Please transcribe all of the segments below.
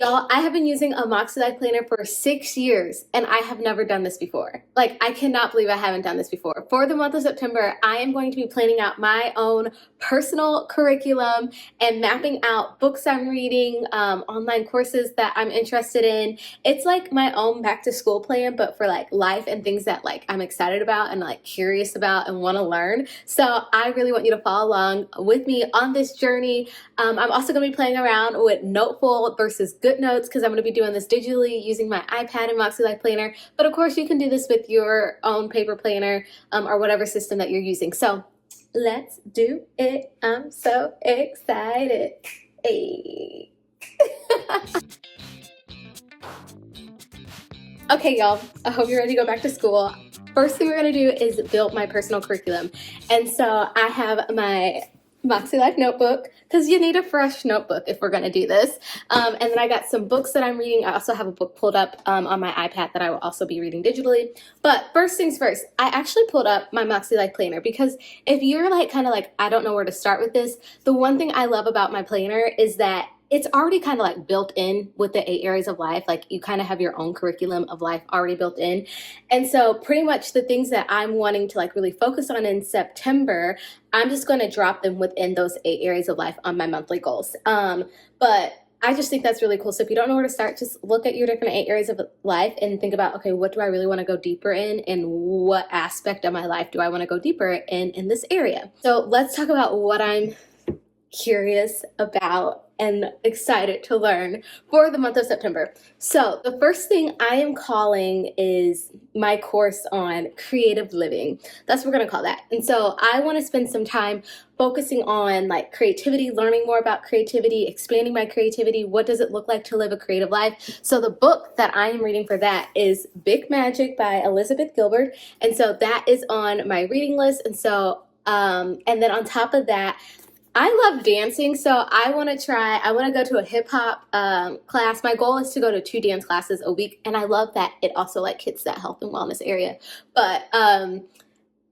Y'all, I have been using a MäksēLife Planner for 6 years and I have never done this before. Like, I cannot believe I haven't done this before. For the month of September, I am going to be planning out my own personal curriculum and mapping out books I'm reading, online courses that I'm interested in. It's like my own back to school plan, but for like life and things that like I'm excited about and like curious about and want to learn. So I really want you to follow along with me on this journey. I'm also going to be playing around with Noteful versus GoodNotes because I'm going to be doing this digitally using my iPad and MäksēLife Planner. But of course, you can do this with your own paper planner or whatever system that you're using. So let's do it. I'm so excited. Hey. Okay, y'all, I hope you're ready to go back to school. First thing we're going to do is build my personal curriculum. And so I have my MäksēLife notebook, because you need a fresh notebook if we're going to do this. And then I got some books that I'm reading. I also have a book pulled up on my iPad that I will also be reading digitally. But first things first, I actually pulled up my MäksēLife planner because if you're like kind of like, I don't know where to start with this, the one thing I love about my planner is that it's already kind of like built in with the 8 areas of life. Like you kind of have your own curriculum of life already built in. And so pretty much the things that I'm wanting to like really focus on in September, I'm just going to drop them within those 8 areas of life on my monthly goals. But I just think that's really cool. So if you don't know where to start, just look at your different 8 areas of life and think about, okay, what do I really want to go deeper in and what aspect of my life do I want to go deeper in this area? So let's talk about what I'm curious about and excited to learn for the month of September. So the first thing I am calling is my course on creative living. That's what we're gonna call that. And so I wanna spend some time focusing on like creativity, learning more about creativity, expanding my creativity. What does it look like to live a creative life? So the book that I am reading for that is Big Magic by Elizabeth Gilbert. And so that is on my reading list. And so, and then on top of that, I love dancing, so I want to go to a hip hop class. My goal is to go to 2 dance classes a week, and I love that it also like hits that health and wellness area. But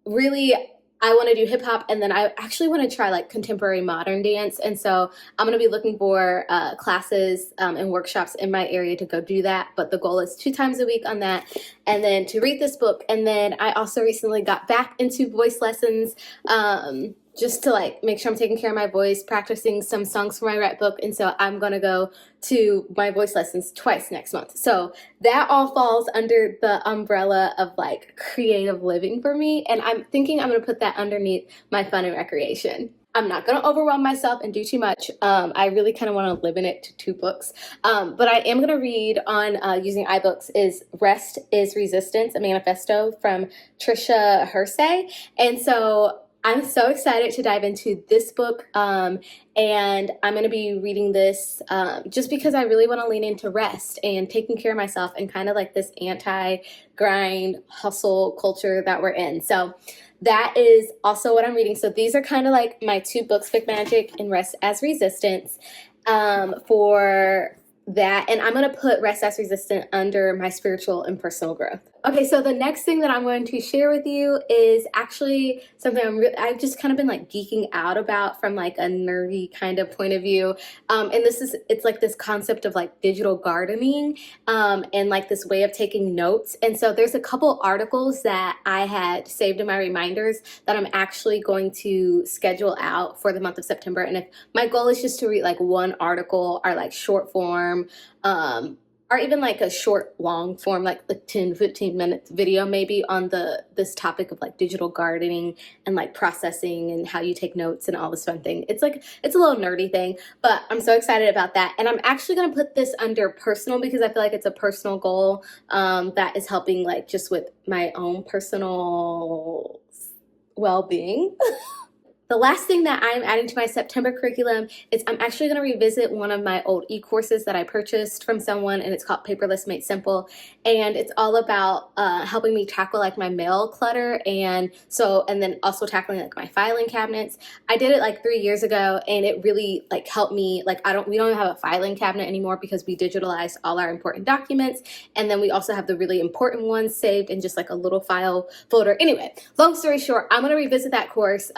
really, I want to do hip hop, and then I actually want to try like contemporary modern dance. And so I'm going to be looking for classes and workshops in my area to go do that. But the goal is 2 times a week on that, and then to read this book. And then I also recently got back into voice lessons. Just to like make sure I'm taking care of my voice, practicing some songs for my rap book. And so I'm gonna go to my voice lessons twice next month. So that all falls under the umbrella of like creative living for me. And I'm thinking I'm gonna put that underneath my fun and recreation. I'm not gonna overwhelm myself and do too much. I really kind of wanna limit it to 2 books. But I am gonna read on using iBooks is Rest is Resistance, a manifesto from Trisha Hersey. And so I'm so excited to dive into this book, and I'm going to be reading this just because I really want to lean into rest and taking care of myself and kind of like this anti-grind hustle culture that we're in. So that is also what I'm reading. So these are kind of like my 2 books, Big Magic and Rest as Resistance, for that. And I'm going to put Rest as Resistant under my spiritual and personal growth. Okay, so the next thing that I'm going to share with you is actually something I've just kind of been like geeking out about from like a nerdy kind of point of view. And it's like this concept of like digital gardening and like this way of taking notes. And so there's a couple articles that I had saved in my reminders that I'm actually going to schedule out for the month of September. And if my goal is just to read like 1 article or like short form, or even like a short long form, like 10-15 minutes video maybe on this topic of like digital gardening and like processing and how you take notes and all this fun thing. It's a little nerdy thing, but I'm so excited about that. And I'm actually going to put this under personal because I feel like it's a personal goal that is helping like just with my own personal well-being. The last thing that I'm adding to my September curriculum is I'm actually going to revisit one of my old e-courses that I purchased from someone, and it's called Paperless Made Simple. And it's all about helping me tackle like my mail clutter and then also tackling like my filing cabinets. I did it like 3 years ago, and it really like helped me. Like we don't have a filing cabinet anymore because we digitalized all our important documents. And then we also have the really important ones saved in just like a little file folder. Anyway, long story short, I'm going to revisit that course.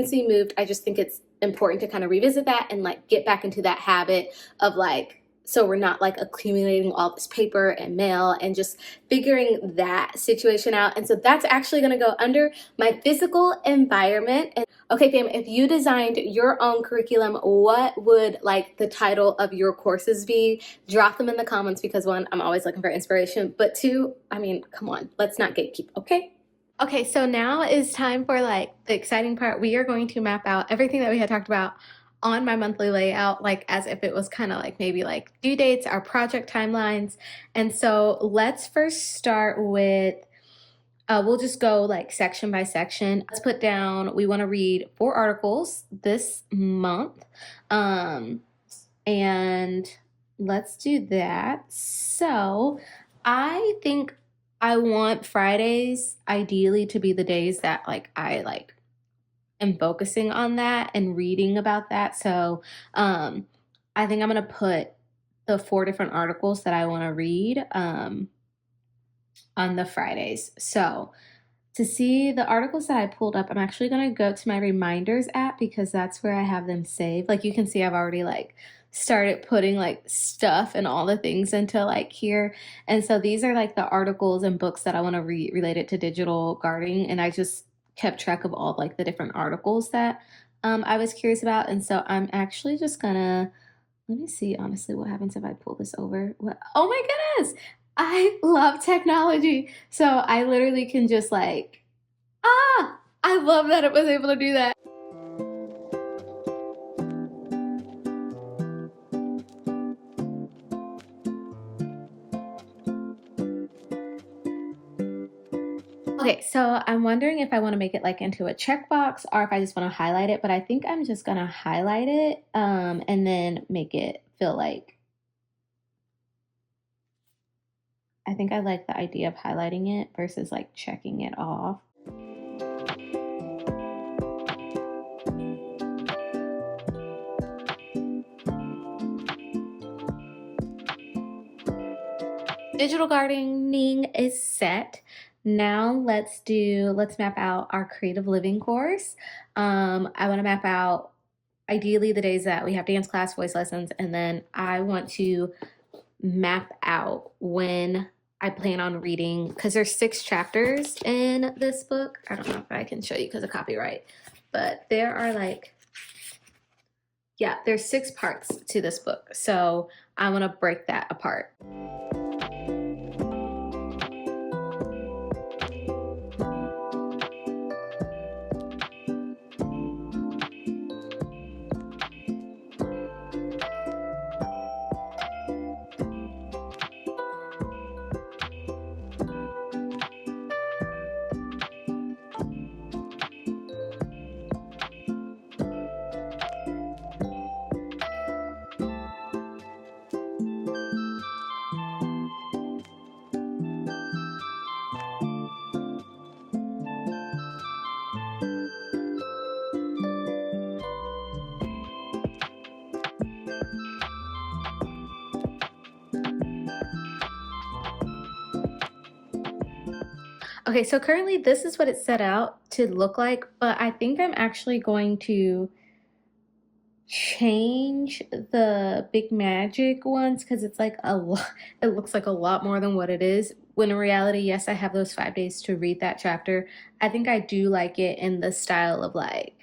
Since we moved, I just think it's important to kind of revisit that and like get back into that habit of like so we're not like accumulating all this paper and mail and just figuring that situation out. And so that's actually going to go under my physical environment. And okay, fam, if you designed your own curriculum, what would like the title of your courses be? Drop them in the comments, because one, I'm always looking for inspiration, but two, I mean, come on, let's not gatekeep, okay? Okay, so now is time for like the exciting part. We are going to map out everything that we had talked about on my monthly layout, like as if it was kind of like maybe like due dates, our project timelines. And so let's first start with, we'll just go like section by section. Let's put down, we want to read 4 articles this month. And let's do that. So I think I want Fridays ideally to be the days that like I like am focusing on that and reading about that. So I think I'm gonna put the 4 different articles that I want to read on the Fridays. So to see the articles that I pulled up, I'm actually gonna go to my reminders app, because that's where I have them saved. Like you can see, I've already like started putting like stuff and all the things into like here. And so these are like the articles and books that I want to read related to digital gardening. And I just kept track of all like the different articles that I was curious about. And so I'm actually just gonna, let me see honestly what happens if I pull this over. What? Oh my goodness, I love technology. So I literally can just like, I love that it was able to do that. Okay, so I'm wondering if I want to make it like into a checkbox or if I just want to highlight it, but I think I'm just gonna highlight it and then make it feel like, I think I like the idea of highlighting it versus like checking it off. Digital gardening is set. Now let's map out our creative living course. I want to map out ideally the days that we have dance class, voice lessons, and then I want to map out when I plan on reading, because there's 6 chapters in this book. I don't know if I can show you because of copyright, but there are like, yeah, there's 6 parts to this book. So I want to break that apart. Okay, so currently this is what it's set out to look like, but I think I'm actually going to change the big magic ones because it's like a lot, it looks like a lot more than what it is. When in reality, yes, I have those 5 days to read that chapter. I think I do like it in the style of like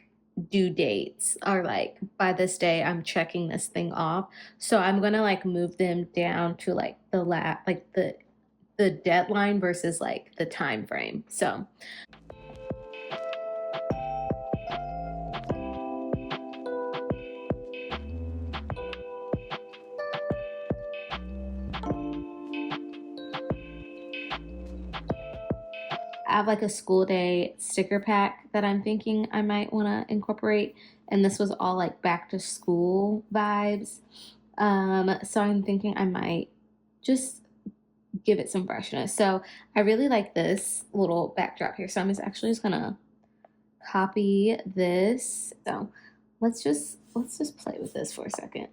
due dates, or like by this day I'm checking this thing off. So I'm gonna like move them down to like the deadline versus like the time frame. So I have like a school day sticker pack that I'm thinking I might want to incorporate, and this was all like back to school vibes. So I'm thinking I might just give it some freshness. So I really like this little backdrop here. So I'm actually just gonna copy this. So let's just play with this for a second.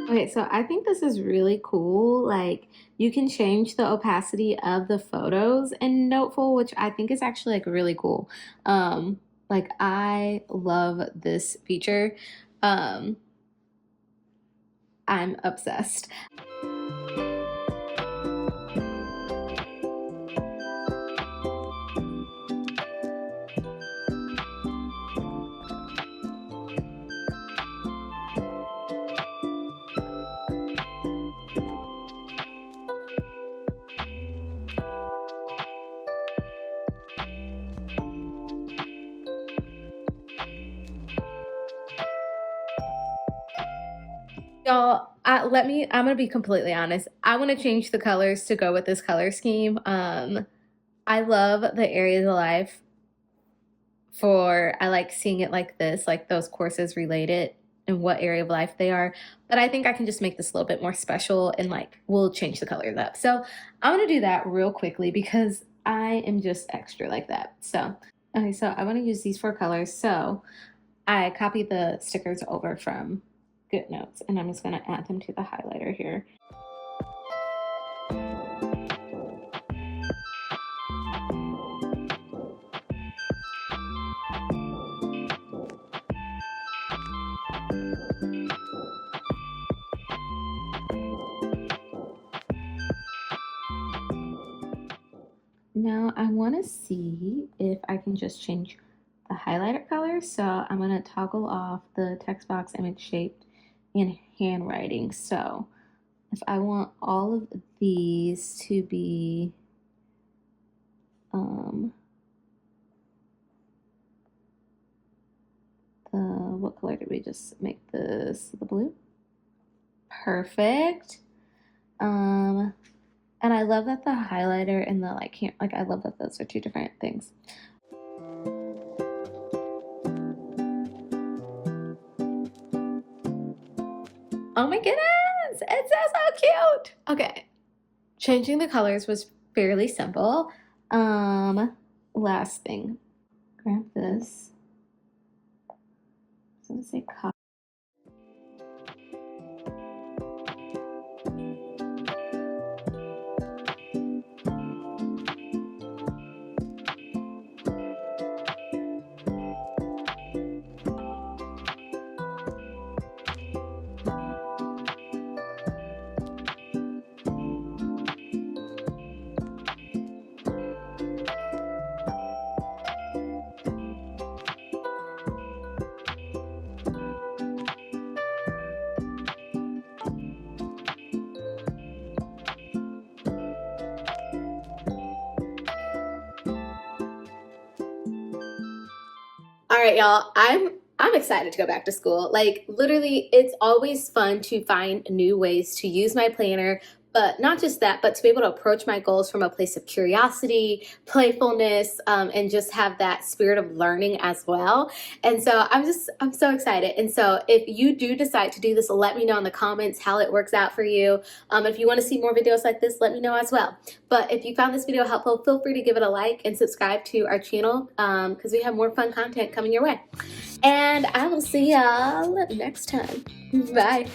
Okay, so I think this is really cool. Like you can change the opacity of the photos in Noteful, which I think is actually like really cool. Like, I love this feature. I'm obsessed. Y'all, I'm gonna be completely honest. I want to change the colors to go with this color scheme. I love the areas of life I like seeing it like this, like those courses related and what area of life they are. But I think I can just make this a little bit more special and like we'll change the colors up. So I'm gonna do that real quickly because I am just extra like that. So, okay, so I want to use these 4 colors. So I copied the stickers over from GoodNotes, and I'm just going to add them to the highlighter here. Now I want to see if I can just change the highlighter color. So I'm going to toggle off the text box, image shaped, and handwriting. So if I want all of these to be what color did we just make this? The blue? Perfect. And I love that the highlighter and the I love that those are 2 different things. Oh my goodness, it's so cute. Okay, changing the colors was fairly simple. Last thing, grab this. So let's say copy. All right, y'all, I'm excited to go back to school. Like, literally, it's always fun to find new ways to use my planner, but not just that, but to be able to approach my goals from a place of curiosity, playfulness, and just have that spirit of learning as well. And so I'm so excited. And so if you do decide to do this, let me know in the comments how it works out for you. If you want to see more videos like this, let me know as well. But if you found this video helpful, feel free to give it a like and subscribe to our channel because we have more fun content coming your way. And I will see y'all next time. Bye.